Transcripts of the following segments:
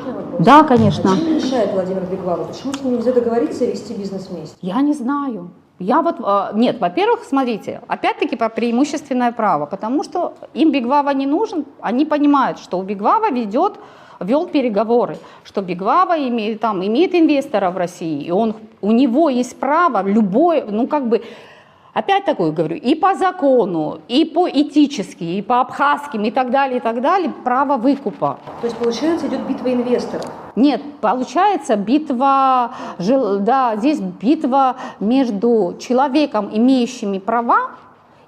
личный вопрос? Да, конечно. А чем мешает Владимир Беглаву? Почему с ним нельзя договориться и вести бизнес вместе? Я не знаю. Нет, во-первых, смотрите, опять-таки про преимущественное право, потому что им Беглава не нужен, они понимают, что у Беглава вел переговоры, что Беглава имеет инвестора в России, и у него есть право любое, опять такое говорю, и по закону, и по этически, и по абхазским, и так далее, право выкупа. То есть, получается, идет битва инвесторов? Нет, получается здесь битва между человеком, имеющими права,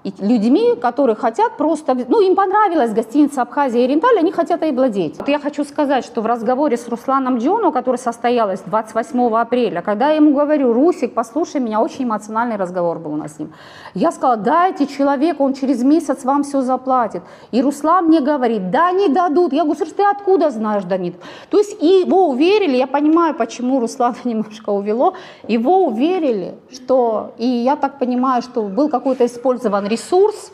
и людьми, которые хотят просто, им понравилась гостиница Абхазия и Ренталь, они хотят ей владеть. Вот я хочу сказать, что в разговоре с Русланом Диону, который состоялся 28 апреля, когда я ему говорю: Русик, послушай меня, очень эмоциональный разговор был у нас с ним. Я сказала: дайте человеку, он через месяц вам все заплатит. И Руслан мне говорит: да, не дадут. Я говорю: слушай, ты откуда знаешь, да нет? То есть его уверили, я понимаю, почему Руслана немножко увело, его уверили, что, и я так понимаю, что был какой-то использован ресурс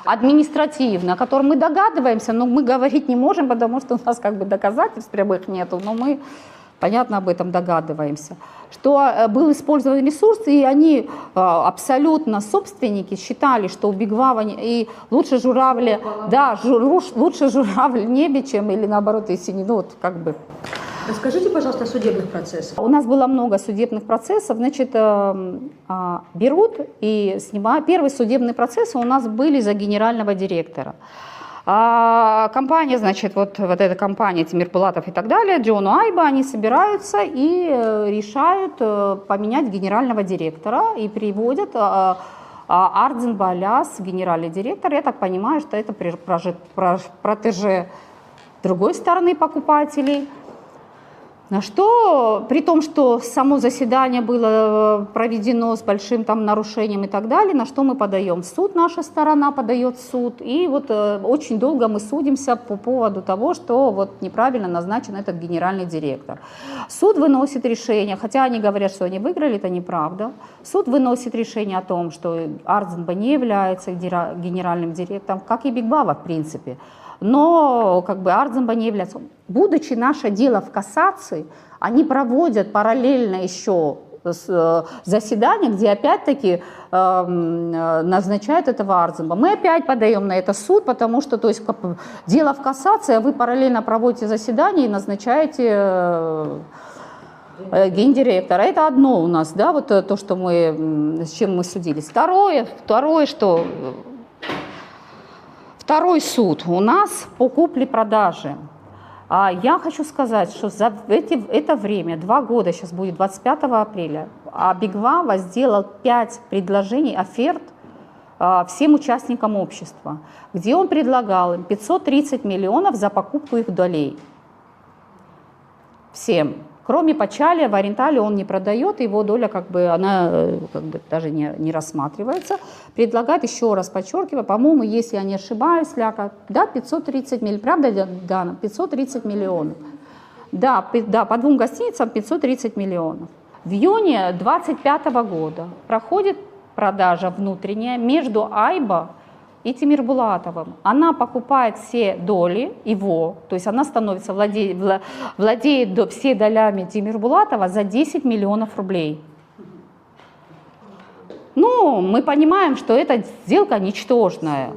административный, о котором мы догадываемся, но мы говорить не можем, потому что у нас доказательств прямых нету, но мы, понятно, об этом догадываемся, что был использован ресурс, и они абсолютно собственники считали, что у Беглава и лучше журавль в небе, чем, или наоборот, если не, Расскажите, пожалуйста, о судебных процессах. У нас было много судебных процессов, берут и снимают. Первый судебный процесс у нас были за генерального директора. Компания, эта компания Тимир Булатов и так далее, Джону Айба, они собираются и решают поменять генерального директора и приводят Ардзен Баляс, генеральный директор. Я так понимаю, что это протеже другой стороны покупателей. При том, что само заседание было проведено с большим нарушением и так далее, на что мы подаем в суд, наша сторона подает в суд, и очень долго мы судимся по поводу того, что неправильно назначен этот генеральный директор. Суд выносит решение, хотя они говорят, что они выиграли, это неправда. Суд выносит решение о том, что Ардзенба не является генеральным директором, как и Беглава, в принципе. Но Ардзенба не является. Будучи наше дело в кассации, они проводят параллельно еще заседание, где опять-таки назначают этого Ардзенба. Мы опять подаем на это суд, потому что дело в кассации, а вы параллельно проводите заседание и назначаете гендиректора. Это одно у нас, то, что с чем мы судились. Второй суд у нас по купле-продаже. Я хочу сказать, что за это время, 2 года, сейчас будет 25 апреля, Беглава сделал 5 предложений, оферт всем участникам общества, где он предлагал им 530 миллионов за покупку их долей. Всем. Кроме Почалия, в Орентале он не продает, его доля она даже не рассматривается. Предлагает, еще раз подчеркиваю, по-моему, если я не ошибаюсь, 530 миллионов. Правда, Дана? 530 миллионов. Да, по 2 гостиницам 530 миллионов. В июне 2025 года проходит продажа внутренняя между Айба и Тимир Булатовым. Она покупает все доли его, то есть она становится, владеет все долями Тимир Булатова за 10 миллионов рублей. Мы понимаем, что эта сделка ничтожная,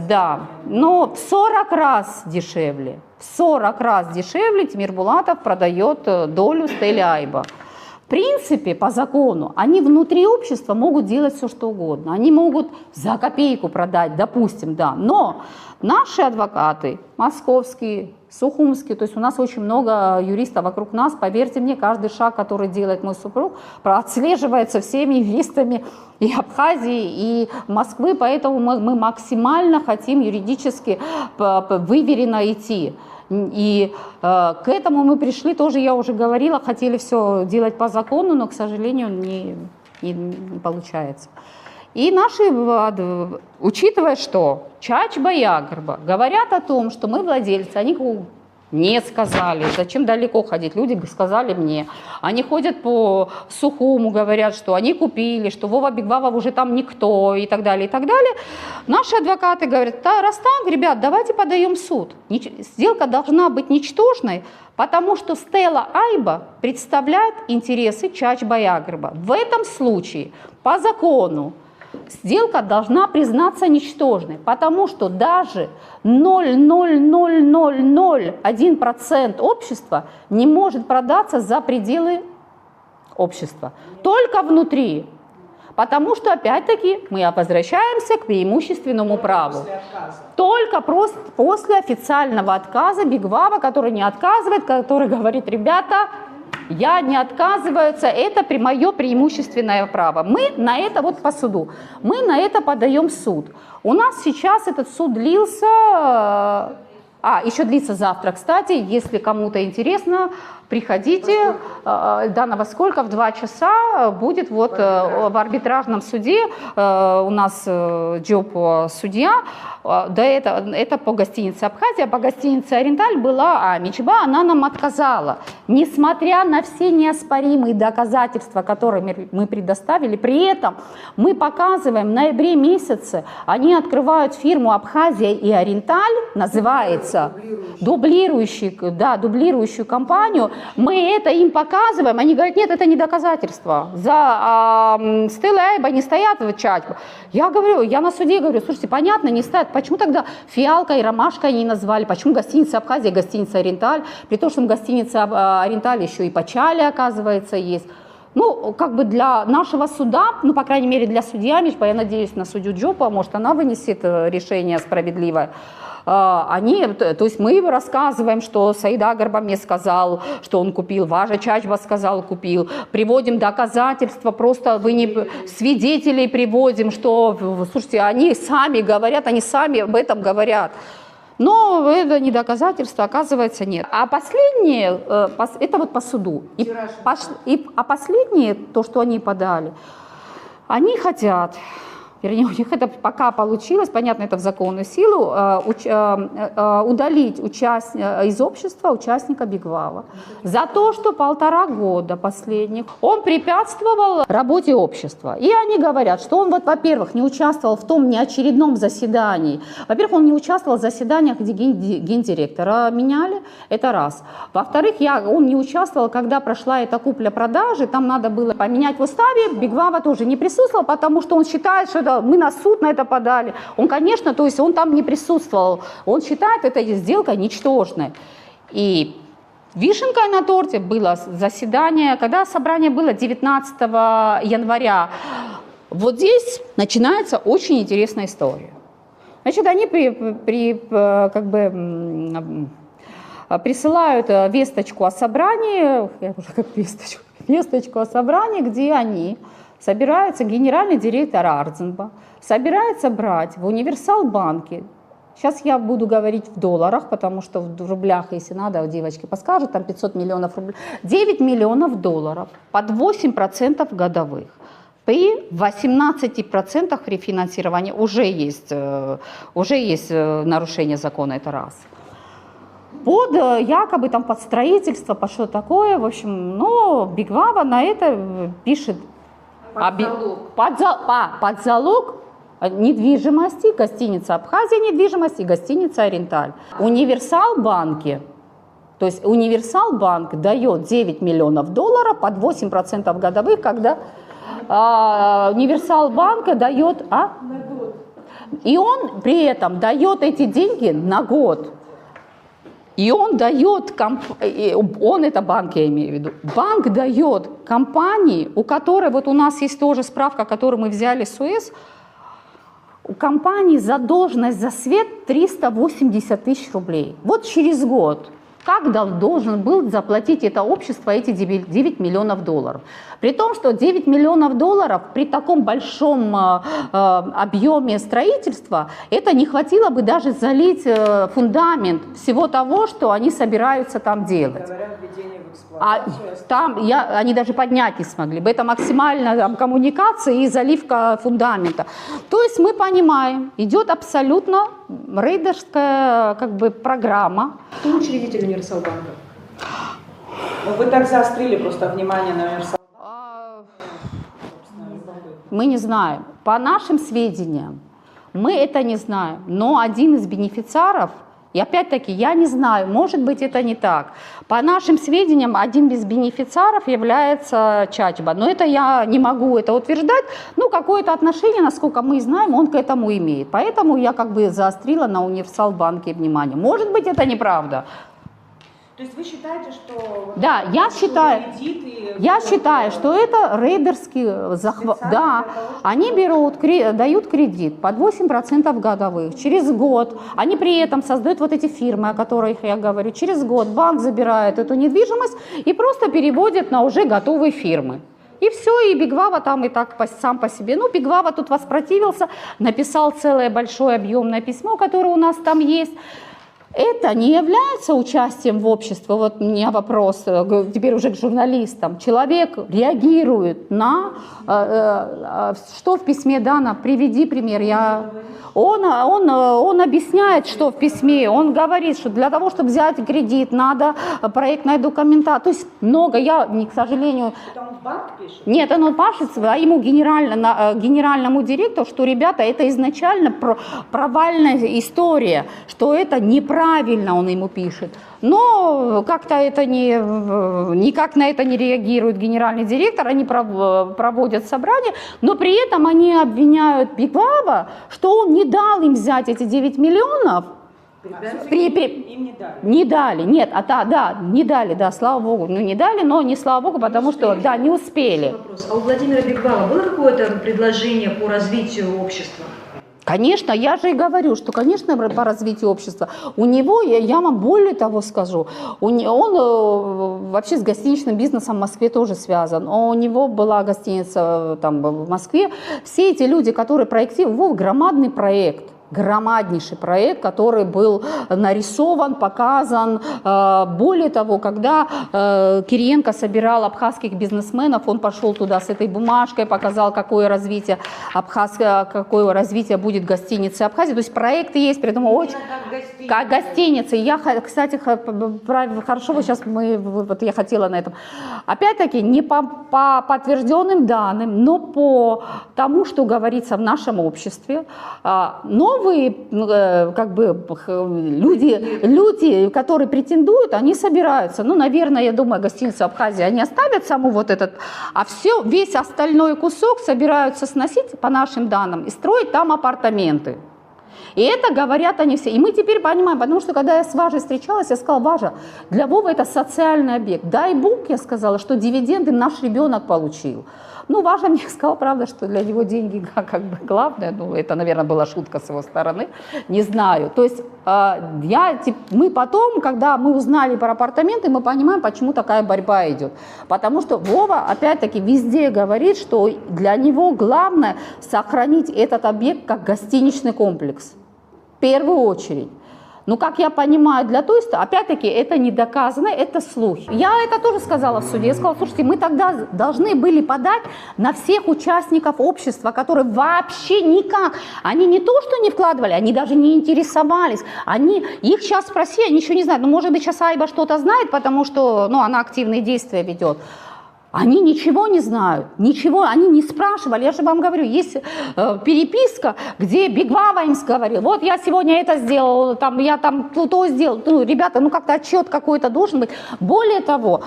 да, но в 40 раз дешевле. В 40 раз дешевле Тимир Булатов продает долю Стелли Айба. В принципе, по закону, они внутри общества могут делать все, что угодно. Они могут за копейку продать, допустим, да. Но наши адвокаты, московские, сухумские, то есть у нас очень много юристов вокруг нас, поверьте мне, каждый шаг, который делает мой супруг, отслеживается всеми юристами и Абхазии, и Москвы, поэтому мы максимально хотим юридически выверенно идти. И к этому мы пришли, тоже я уже говорила, хотели все делать по закону, но, к сожалению, не получается. И наши, учитывая, что Чачба и Агрба говорят о том, что мы владельцы, они Не сказали. Зачем далеко ходить? Люди сказали мне. Они ходят по сухому, говорят, что они купили, что Вова Бигвавов уже там никто и так далее, и так далее. Наши адвокаты говорят, да, раз так, ребят, давайте подаем в суд. Сделка должна быть ничтожной, потому что Стелла Айба представляет интересы Чачба-Ягрба. В этом случае по закону сделка должна признаться ничтожной, потому что даже 0,00001% общества не может продаться за пределы общества, только внутри. Потому что, опять-таки, мы возвращаемся к преимущественному праву. Только после официального отказа Бигвава, который не отказывает, который говорит, ребята, я не отказываюсь, это мое преимущественное право. Мы на это вот по суду, мы на это подаем в суд. У нас сейчас этот суд длился, еще длится завтра, кстати, если кому-то интересно, приходите, да, во сколько? В 2 часа будет вот в арбитражном суде у нас судья, да, это по гостинице Абхазия, по гостинице Ориенталь была Мичба, она нам отказала. Несмотря на все неоспоримые доказательства, которые мы предоставили, при этом мы показываем в ноябре месяце, они открывают фирму Абхазия и Ориенталь, называется, дублирующую компанию, мы это им показываем, они говорят, нет, это не доказательство. За Стеллой Айба не стоят в Чачбе. Я на суде говорю, слушайте, понятно, не стоят. Почему тогда Фиалка и Ромашка они назвали? Почему гостиница Абхазия, гостиница Ориенталь? При том, что гостиница Ориенталь еще и Почали, оказывается, есть. Ну, как бы для нашего суда, ну, по крайней мере, для судья Мичба, я надеюсь на судью Джопа, может, она вынесет решение справедливое. То есть мы рассказываем, что Саид Агарба мне сказал, что он купил, Важа Чачба сказал, купил. Приводим доказательства, просто свидетелей приводим, что, слушайте, они сами говорят, они сами об этом говорят. Но это не доказательство, оказывается, нет. А последнее, это вот по суду. А последнее, то, что они подали, они хотят... Вернее, у них это пока получилось, понятно, это в законную силу, удалить из общества участника Бигвава за то, что 1,5 года последних он препятствовал работе общества. И они говорят, что он, вот, во-первых, не участвовал в том неочередном заседании. Во-первых, он не участвовал в заседаниях, где гендиректора меняли, это раз. Во-вторых, он не участвовал, когда прошла эта купля-продажи, там надо было поменять в уставе, Бигвава тоже не присутствовал, потому что он считает, что мы на суд на это подали. Он, конечно, то есть он там не присутствовал. Он считает эта сделка ничтожной. И вишенкой на торте было заседание, когда собрание было 19 января. Вот здесь начинается очень интересная история. Значит, они присылают весточку о собрании, весточку о собрании, где они собирается генеральный директор Ардзенба, собирается брать в Универсал-банке, сейчас я буду говорить в долларах, потому что в рублях, если надо, девочки подскажут, там 500 миллионов рублей, 9 миллионов долларов под 8% годовых. При 18% рефинансирования уже есть нарушение закона, это раз. Под якобы там под строительство, под что такое, в общем, но Бигвава на это пишет под залог недвижимости, гостиница Абхазия недвижимость и гостиница Ориенталь. Универсал-банки, то есть Универсал-банк дает 9 миллионов долларов под 8% годовых, когда Универсал-банк дает... И он при этом дает эти деньги на год. И он дает, это банк, я имею в виду, банк дает компании, у которой, вот у нас есть тоже справка, которую мы взяли с УЭС, у компании задолженность за свет 380 тысяч рублей. Вот через год. Как должен был заплатить это общество эти 9 миллионов долларов? При том, что 9 миллионов долларов при таком большом объеме строительства, это не хватило бы даже залить фундамент всего того, что они собираются там делать. Говорят, введение в А эксплуатацию. там они даже поднять не смогли бы. Это максимально там, коммуникация и заливка фундамента. То есть мы понимаем, идет абсолютно рейдерская как бы программа. Кто учредитель Универсалбанка? Ну, вы так заострили просто внимание на Универсал. Мы не знаем. По нашим сведениям, мы это не знаем. Но один из бенефициаров, и опять-таки я не знаю, может быть это не так. По нашим сведениям, один из бенефициаров является Чачба. Но это я не могу это утверждать. Ну, какое-то отношение, насколько мы знаем, он к этому имеет. Поэтому я как бы заострила на Универсалбанке внимание. Может быть это неправда. То есть вы считаете, что... Да, я считаю, что это рейдерский захват. Да, они дают кредит под 8% годовых. Через год они при этом создают вот эти фирмы, о которых я говорю. Через год банк забирает эту недвижимость и просто переводит на уже готовые фирмы. И все, и Бигвава там и так сам по себе. Ну, Бигвава тут воспротивился, написал целое большое объемное письмо, которое у нас там есть. Это не является участием в обществе. Вот у меня вопрос теперь уже к журналистам. Человек реагирует на, что в письме дано. Приведи пример. Он объясняет, что в письме. Он говорит, что для того, чтобы взять кредит, надо проектная документация. То есть много. Я, к сожалению... Это он в банк пишет? Нет, он пишет ему генеральному директору, что, ребята, это изначально провальная история, что это неправильно, он ему пишет. Но как-то это никак на это не реагирует генеральный директор, они проводят собрание, но при этом они обвиняют Бигвава, что он не дал им взять эти 9 миллионов. Им не дали. Не дали, нет, не дали, да, слава богу, не дали, но не слава богу, потому что, да, не успели. Вопрос. А у Владимира Бигвава было какое-то предложение по развитию общества? Конечно, я же и говорю, что, конечно, по развитию общества. У него, я вам более того скажу, он вообще с гостиничным бизнесом в Москве тоже связан. У него была гостиница там в Москве. Все эти люди, которые проектировали, громадный проект. Громаднейший проект, который был нарисован, показан. Более того, когда Кириенко собирал абхазских бизнесменов, он пошел туда с этой бумажкой, показал, какое развитие будет гостиницы Абхазии. То есть проекты есть, при этом очень... Как гостиницы. Я, кстати, хорошо, вот сейчас я хотела на этом. Опять-таки, не по подтвержденным данным, но по тому, что говорится в нашем обществе, новые как бы люди, которые претендуют, они собираются. Ну, наверное, я думаю, гостиницу Абхазии они оставят саму вот этот, а весь остальной кусок собираются сносить, по нашим данным, и строить там апартаменты. И это говорят они все. И мы теперь понимаем, потому что когда я с Важей встречалась, я сказала: Важа, для Вовы это социальный объект. Дай Бог, я сказала, что дивиденды наш ребенок получил. Ну, Важа мне сказала, правда, что для него деньги как бы главное. Ну, это, наверное, была шутка с его стороны. Не знаю. То есть мы потом, когда мы узнали про апартаменты, мы понимаем, почему такая борьба идет. Потому что Вова, опять-таки, везде говорит, что для него главное сохранить этот объект как гостиничный комплекс. В первую очередь. Ну, как я понимаю, опять-таки, это не доказано, это слухи. Я это тоже сказала в суде. Я сказала: слушайте, мы тогда должны были подать на всех участников общества, которые вообще никак, они не то, что не вкладывали, они даже не интересовались. Их сейчас спроси, они еще не знают. Ну, может быть, сейчас Айба что-то знает, потому что она активные действия ведет. Они ничего не знают, ничего, они не спрашивали. Я же вам говорю, есть переписка, где Бигвава им говорил: вот я сегодня это сделал, я там то сделал. Ну, ребята, как-то отчет какой-то должен быть. Более того,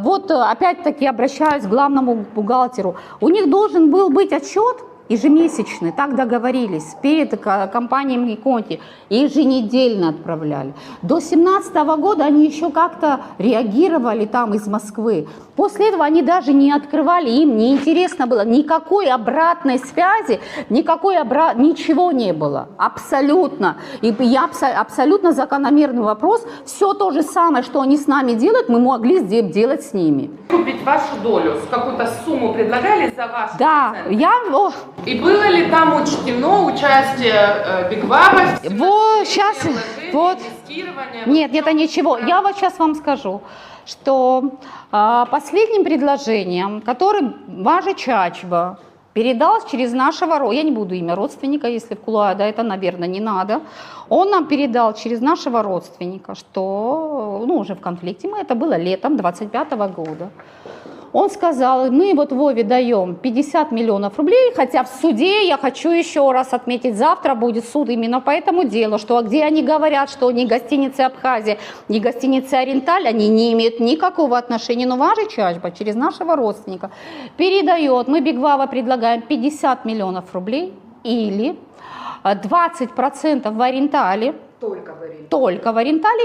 вот опять-таки обращаюсь к главному бухгалтеру. У них должен был быть отчет ежемесячный, так договорились, перед компанией Конти, еженедельно отправляли. До 2017 года они еще как-то реагировали там из Москвы. После этого они даже не открывали, им не интересно было, никакой обратной связи, ничего не было, абсолютно. И абсолютно закономерный вопрос, все то же самое, что они с нами делают, мы могли делать с ними. Купить вашу долю, какую-то сумму предлагали за вашу Да, И было ли там учтено участие Бигвава? Нет, это ничего. Я вот сейчас вам скажу. что последним предложением, которое Важа Чачба передал через нашего, я не буду имя родственника, если в кулуаре, да, это, наверное, не надо, он нам передал через нашего родственника, что, ну, уже в конфликте мы, это было летом 25-го года. Он сказал, мы вот Вове даем 50 миллионов рублей, хотя в суде, я хочу еще раз отметить, завтра будет суд именно по этому делу, что где они говорят, что ни гостиница Абхазия, ни гостиница Ориенталь, они не имеют никакого отношения, но Важа Чачба через нашего родственника передает, мы Бигвава предлагаем 50 миллионов рублей или 20% в Ориентале, только в Ориентале,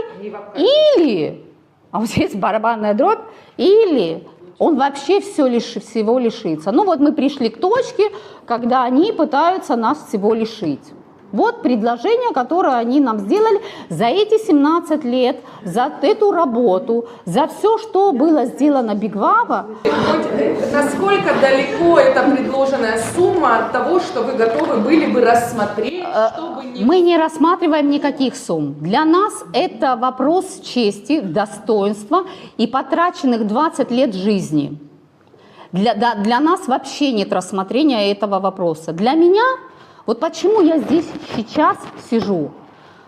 или, а вот здесь барабанная дробь, или он вообще всего лишится. Ну вот мы пришли к точке, когда они пытаются нас всего лишить. Вот предложение, которое они нам сделали за эти 17 лет, за эту работу, за все, что было сделано Бигвава. Насколько далеко эта предложенная сумма от того, что вы готовы были бы рассмотреть, чтобы не... Мы не рассматриваем никаких сумм. Для нас это вопрос чести, достоинства и потраченных 20 лет жизни. Для нас вообще нет рассмотрения этого вопроса. Для меня... Вот почему я здесь сейчас сижу.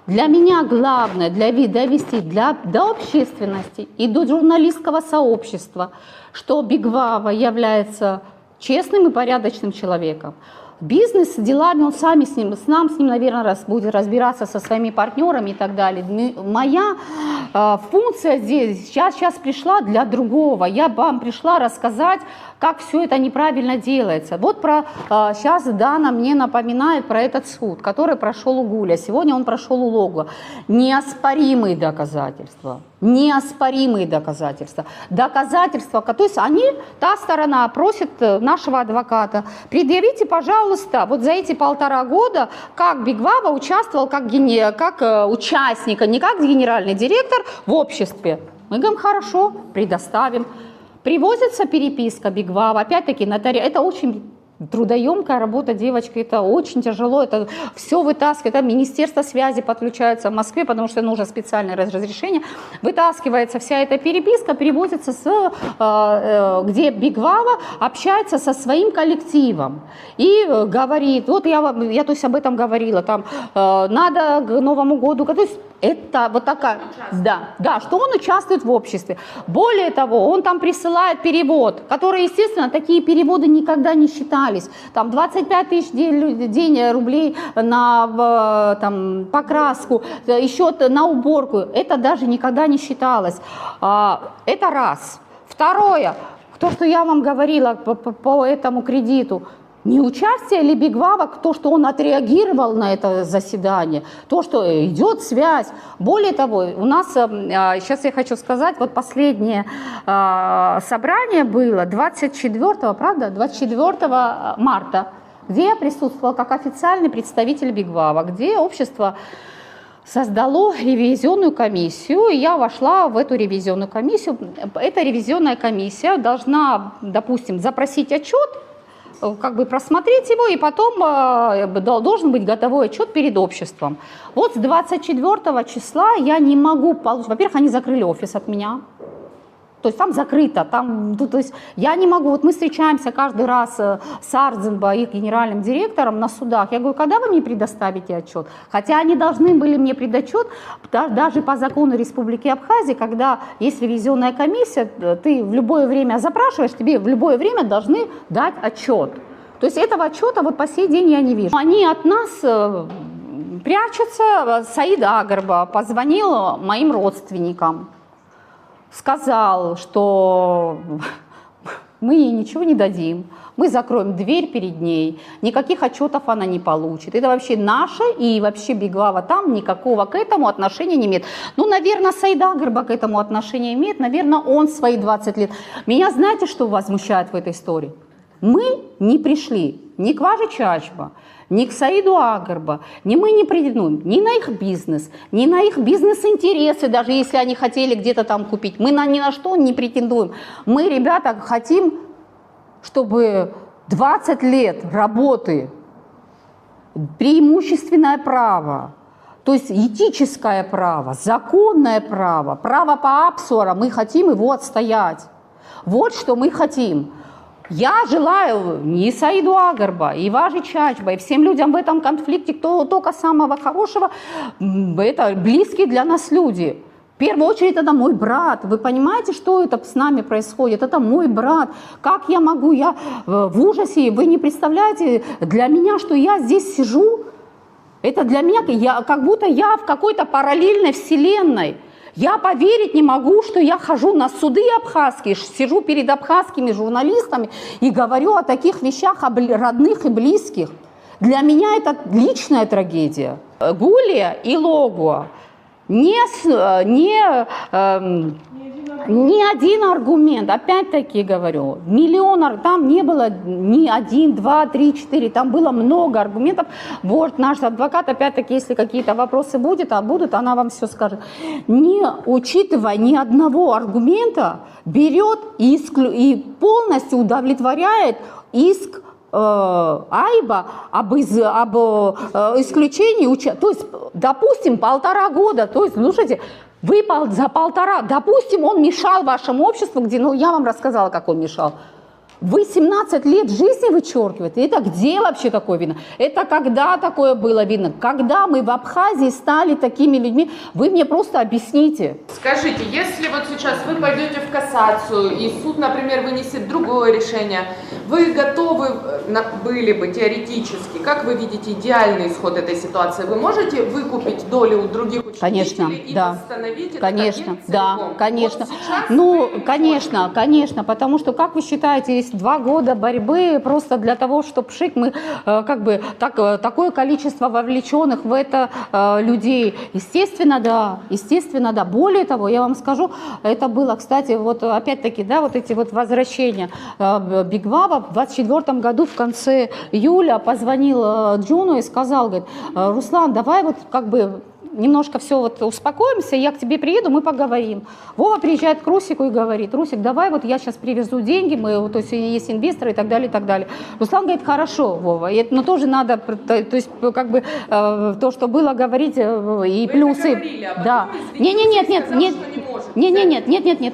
Для меня главное довести до общественности и до журналистского сообщества, что Бигвава является честным и порядочным человеком. Бизнес, делами он сам с ним, наверное, будет разбираться со своими партнерами и так далее. Моя функция здесь сейчас пришла для другого. Я вам пришла рассказать, как все это неправильно делается. Вот сейчас Дана мне напоминает про этот суд, который прошел у Гуля. Сегодня он прошел у Логова. Неоспоримые доказательства. Неоспоримые доказательства. Доказательства, то есть та сторона просит нашего адвоката, предъявите, пожалуйста, вот за эти 1,5 года, как Бигвава участвовал как участник, а не как генеральный директор в обществе. Мы говорим, хорошо, предоставим. Привозится переписка Бигвава, опять-таки это очень трудоемкая работа, девочка, это очень тяжело, это все вытаскивает, это Министерство связи подключается в Москве, потому что нужно специальное разрешение, вытаскивается вся эта переписка, перевозится где Бигвава общается со своим коллективом и говорит, вот я то есть об этом говорила, там надо к Новому году, то есть это вот такая, да, что он участвует в обществе. Более того, он там присылает перевод, который, естественно, такие переводы никогда не считались. Там 25 тысяч рублей на покраску, еще на уборку. Это даже никогда не считалось. Это раз. Второе, то, что я вам говорила по этому кредиту. Не участие ли Бигвава, то, что он отреагировал на это заседание, то, что идет связь. Более того, у нас, сейчас я хочу сказать, вот последнее собрание было 24 марта, где я присутствовала как официальный представитель Бигвава, где общество создало ревизионную комиссию, и я вошла в эту ревизионную комиссию. Эта ревизионная комиссия должна, допустим, запросить отчет, как бы просмотреть его, и потом должен быть готовой отчет перед обществом. Вот с 24 числа я не могу получить, во-первых, они закрыли офис от меня, то есть там закрыто, то есть я не могу, вот мы встречаемся каждый раз с Ардзенбо, их генеральным директором на судах, я говорю, когда вы мне предоставите отчет? Хотя они должны были мне предотчет, даже по закону Республики Абхазия, когда есть ревизионная комиссия, ты в любое время запрашиваешь, тебе в любое время должны дать отчет. То есть этого отчета вот по сей день я не вижу. Они от нас прячутся. Саид Агарба позвонил моим родственникам, сказал, что мы ей ничего не дадим, мы закроем дверь перед ней, никаких отчетов она не получит. Это вообще наше, и вообще Бигвава там никакого к этому отношения не имеет. Ну, наверное, Саид Агарба к этому отношения имеет, наверное, он свои 20 лет. Меня знаете, что возмущает в этой истории? Мы не пришли ни к Важе Чачба, ни к Саиду Агарба, мы не претендуем ни на их бизнес, ни на их бизнес-интересы, даже если они хотели где-то там купить. Мы ни на что не претендуем. Мы, ребята, хотим, чтобы 20 лет работы, преимущественное право, То есть этическое право, законное право, право по Апсуара, мы хотим его отстоять. Вот что мы хотим. Я желаю не Саиду Агарба, и Важи Чачба, и всем людям в этом конфликте, кто только самого хорошего, это близкие для нас люди. В первую очередь это мой брат. Вы понимаете, что это с нами происходит? Это мой брат. Как я могу? Я в ужасе. Вы не представляете для меня, что я здесь сижу? Это для меня, как будто я в какой-то параллельной вселенной. Я поверить не могу, что я хожу на суды абхазские, сижу перед абхазскими журналистами и говорю о таких вещах, о родных и близких. Для меня это личная трагедия. Гулия и Логуа ни один аргумент, опять-таки говорю, миллион, там не было ни 1, 2, 3, 4, там было много аргументов. Вот наш адвокат, опять-таки, если какие-то вопросы будут, она вам все скажет. Не учитывая ни одного аргумента, берет и полностью удовлетворяет иск Айба об исключении, то есть, допустим, 1,5 года, то есть, слушайте, вы за 1,5, допустим, он мешал вашему обществу, где, я вам рассказала, как он мешал. Вы 17 лет жизни вычеркиваете? Это где вообще такое видно? Это когда такое было видно? Когда мы в Абхазии стали такими людьми? Вы мне просто объясните. Скажите, если вот сейчас вы пойдете в кассацию, и суд, например, вынесет другое решение, вы готовы были бы теоретически, как вы видите идеальный исход этой ситуации? Вы можете выкупить долю у других учредителей конечно, и да. восстановить конечно, этот объект да, целиком? конечно. Вот Конечно, потому что, как вы считаете, есть 2 года борьбы просто для того, чтобы мы такое количество вовлеченных в это людей. Естественно, да. Более того, я вам скажу, это было, кстати, вот опять-таки, да, вот эти вот возвращения. Бигвава в 24 году в конце июля позвонил Джуну и сказал, говорит, Руслан, давай вот немножко все успокоимся, я к тебе приеду, мы поговорим. Вова приезжает к Русику и говорит, Русик, давай я сейчас привезу деньги, то есть есть инвесторы и так далее, и так далее. Руслан говорит, хорошо, Вова, но тоже надо, то есть то, что было, говорить, и вы плюсы. Да. Нет,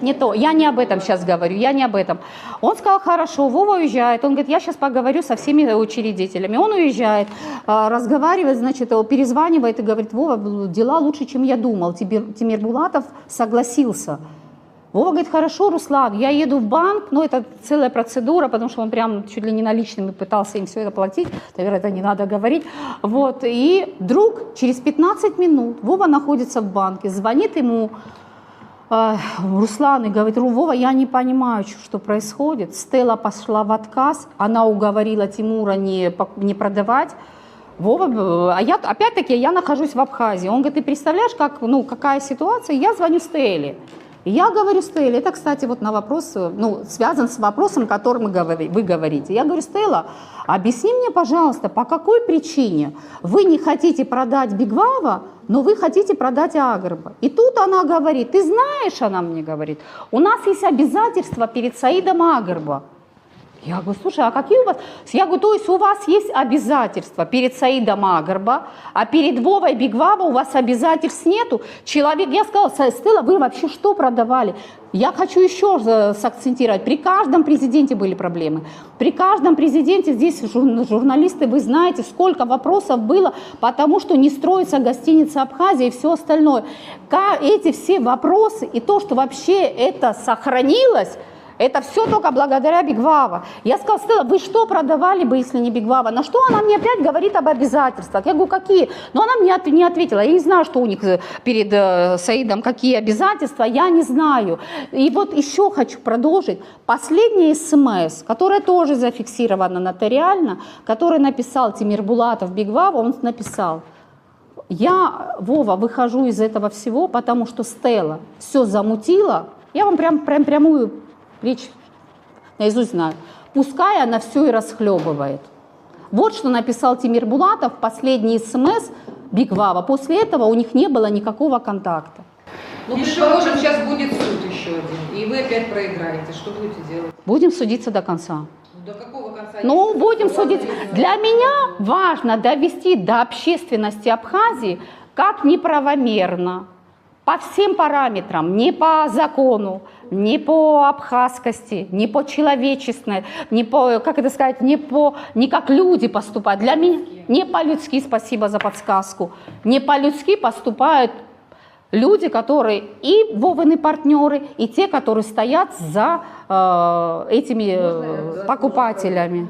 не то. Я не об этом сейчас говорю, я не об этом. Он сказал, хорошо, Вова уезжает. Он говорит, я сейчас поговорю со всеми учредителями. Он уезжает, разговаривает, значит, перезванивает и говорит, Вова, дела лучше, чем я думал. Тимир Булатов согласился. Вова говорит, хорошо, Руслан, я еду в банк, это целая процедура, потому что он прям чуть ли не наличными пытался им все это платить, наверное, это не надо говорить. Вот, и вдруг через 15 минут Вова находится в банке, звонит ему Руслан и говорит, Вова, я не понимаю, что происходит. Стелла пошла в отказ, она уговорила Тимура не продавать. Вова, опять-таки, я нахожусь в Абхазии. Он говорит, ты представляешь, какая ситуация? Я звоню Стелле. И я говорю Стелле, это, кстати, вот на вопрос, связан с вопросом, о котором вы говорите. Я говорю, Стелла, объясни мне, пожалуйста, по какой причине вы не хотите продать Бигвава, но вы хотите продать Агарба. И тут она говорит, ты знаешь, она мне говорит, у нас есть обязательства перед Саидом Агарба. Я говорю, слушай, а какие у вас? Я говорю, то есть у вас есть обязательства перед Саидом Агарба, а перед Вовой Бигвава у вас обязательств нету? Я сказала, Стелла, вы вообще что продавали? Я хочу еще сакцентировать. При каждом президенте были проблемы. При каждом президенте, здесь журналисты, вы знаете, сколько вопросов было, потому что не строится гостиница Абхазия и все остальное. Эти все вопросы и то, что вообще это сохранилось, это все только благодаря Бигвава. Я сказала, Стелла, вы что продавали бы, если не Бигвава? На что она мне опять говорит об обязательствах? Я говорю, какие? Но она мне не ответила. Я не знаю, что у них перед Саидом, какие обязательства, я не знаю. И вот еще хочу продолжить. Последняя СМС, которая тоже зафиксирована нотариально, которую написал Тимир Булатов Бигвава, он написал, я, Вова, выхожу из этого всего, потому что Стелла все замутила. Я вам прям прямую речь наизусть знаю. Пускай она все и расхлебывает. Вот что написал Тимир Булатов, последний СМС Бигвава. После этого у них не было никакого контакта. Предположим, сейчас будет суд еще один, и вы опять проиграете. Что будете делать? Будем судиться до конца. До какого конца? Ну, есть будем закон, судить. или- Для меня важно довести до общественности Абхазии как неправомерно, по всем параметрам, не по закону, не по абхазскости, не по человеческой, не по, как это сказать, не как люди поступают. Для меня не по-людски, спасибо за подсказку, не по-людски поступают люди, которые и Вовины партнеры, и те, которые стоят за этими покупателями.